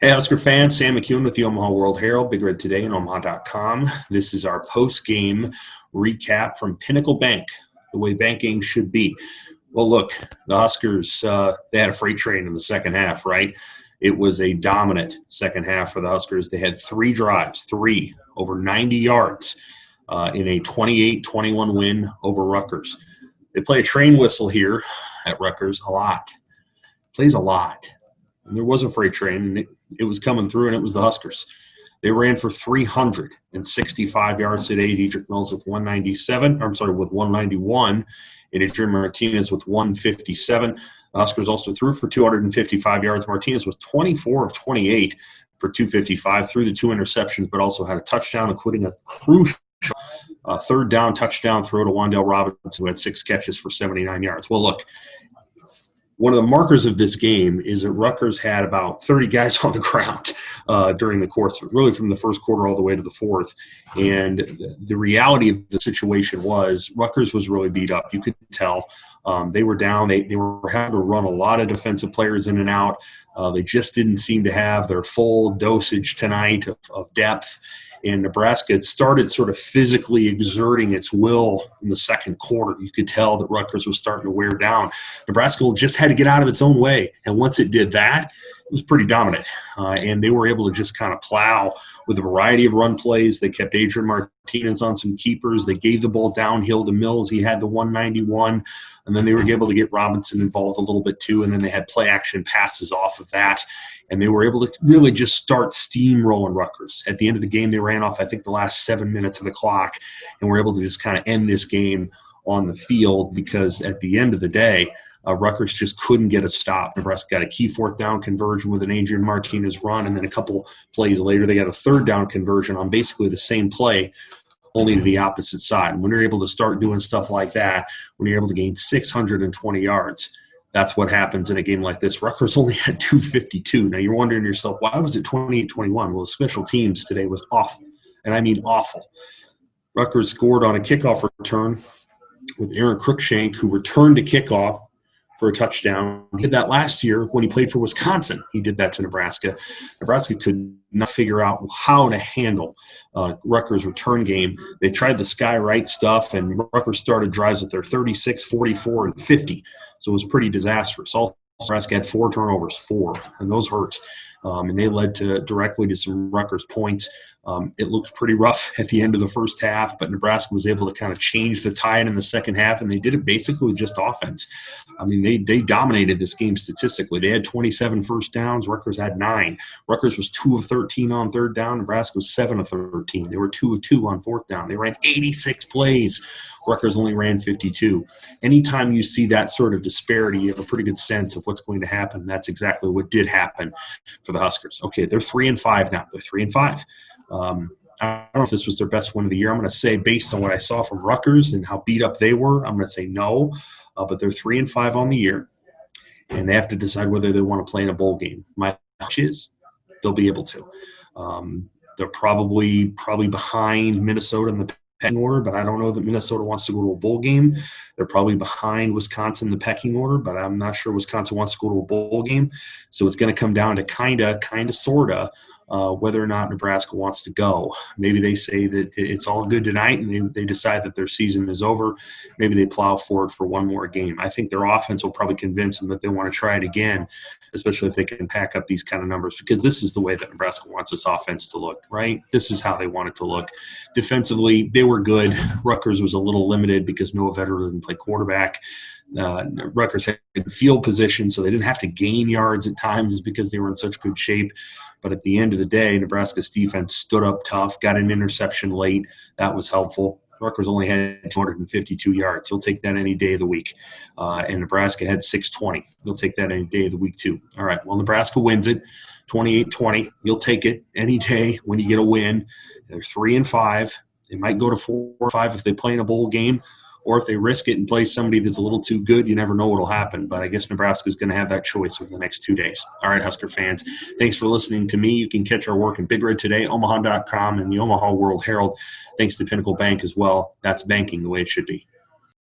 Hey, Husker fans, Sam McKewon with the Omaha World-Herald, Big Red Today, and Omaha.com. This is our post-game recap from Pinnacle Bank, the way banking should be. Well, look, the Huskers, they had a freight train in the second half, right? It was a dominant second half for the Huskers. They had three drives, over 90 yards in a 28-21 win over Rutgers. They play a train whistle here at Rutgers a lot. Plays a lot. And there was a freight train, and it was coming through, and it was the Huskers. They ran for 365 yards today. Dedrick Mills with 191, and Adrian Martinez with 157. The Huskers also threw for 255 yards. Martinez was 24 of 28 for 255, threw the two interceptions, but also had a touchdown, including a crucial third down touchdown throw to Wan'Dale Robinson, who had 6 catches for 79 yards. Well, look, one of the markers of this game is that Rutgers had about 30 guys on the ground during the course, really from the first quarter all the way to the fourth. And the reality of the situation was Rutgers was really beat up. You could tell. They were down. They were having to run a lot of defensive players in and out. They just didn't seem to have their full dosage tonight of depth. And Nebraska had started sort of physically exerting its will in the second quarter. You could tell that Rutgers was starting to wear down. Nebraska just had to get out of its own way. And once it did that, it was pretty dominant. And they were able to just kind of plow with a variety of run plays. They kept Adrian Martinez on some keepers. They gave the ball downhill to Mills. He had the 191. And then they were able to get Robinson involved a little bit too. And then they had play action passes off of that. And they were able to really just start steamrolling Rutgers. At the end of the game, they ran off, I think, the last 7 minutes of the clock and were able to just kind of end this game on the field because at the end of the day, Rutgers just couldn't get a stop. Nebraska got a key fourth down conversion with an Adrian Martinez run, and then a couple plays later, they got a third down conversion on basically the same play, only to the opposite side. And when you're able to start doing stuff like that, when you're able to gain 620 yards, that's what happens in a game like this. Rutgers only had 252. Now, you're wondering to yourself, why was it 28-21? Well, the special teams today was awful, and I mean awful. Rutgers scored on a kickoff return with Aaron Cruikshank, who returned a kickoff for a touchdown. He did that last year when he played for Wisconsin. He did that to Nebraska. Nebraska could not figure out how to handle Rutgers' return game. They tried the sky right stuff, and Rutgers started drives with their 36, 44, and 50. So it was pretty disastrous. Also, Nebraska had 4 turnovers, and those hurt. And they led directly to some Rutgers points. It looked pretty rough at the end of the first half, but Nebraska was able to kind of change the tide in the second half, and they did it basically with just offense. I mean, they dominated this game statistically. They had 27 first downs. Rutgers had 9. Rutgers was 2 of 13 on third down. Nebraska was 7 of 13. They were 2 of 2 on fourth down. They ran 86 plays. Rutgers only ran 52. Anytime you see that sort of disparity, you have a pretty good sense of what's going to happen. That's exactly what did happen for the Huskers. Okay, they're 3-5 now. They're 3-5. I don't know if this was their best win of the year. I'm going to say, based on what I saw from Rutgers and how beat up they were, I'm going to say no. But they're 3-5 on the year, and they have to decide whether they want to play in a bowl game. My hunch is they'll be able to. They're probably behind Minnesota in the pecking order, but I don't know that Minnesota wants to go to a bowl game. They're probably behind Wisconsin in the pecking order, but I'm not sure Wisconsin wants to go to a bowl game. So it's going to come down to kind of, sort of, whether or not Nebraska wants to go. Maybe they say that it's all good tonight and they decide that their season is over. Maybe they plow forward for one more game. I think their offense will probably convince them that they want to try it again, especially if they can pack up these kind of numbers, because this is the way that Nebraska wants this offense to look, right? This is how they want it to look. Defensively, they were good. Rutgers was a little limited because Noah Vedder didn't play quarterback. Rutgers had field position, so they didn't have to gain yards at times because they were in such good shape. But at the end of the day, Nebraska's defense stood up tough, got an interception late. That was helpful. Rutgers only had 252 yards. You'll take that any day of the week. And Nebraska had 620. You'll take that any day of the week too. All right, well, Nebraska wins it, 28-20. You'll take it any day when you get a win. They're 3-5. They might go to 4-5 if they play in a bowl game. Or if they risk it and play somebody that's a little too good, you never know what will happen. But I guess Nebraska is going to have that choice over the next 2 days. All right, Husker fans, thanks for listening to me. You can catch our work in Big Red Today, Omaha.com, and the Omaha World-Herald. Thanks to Pinnacle Bank as well. That's banking the way it should be.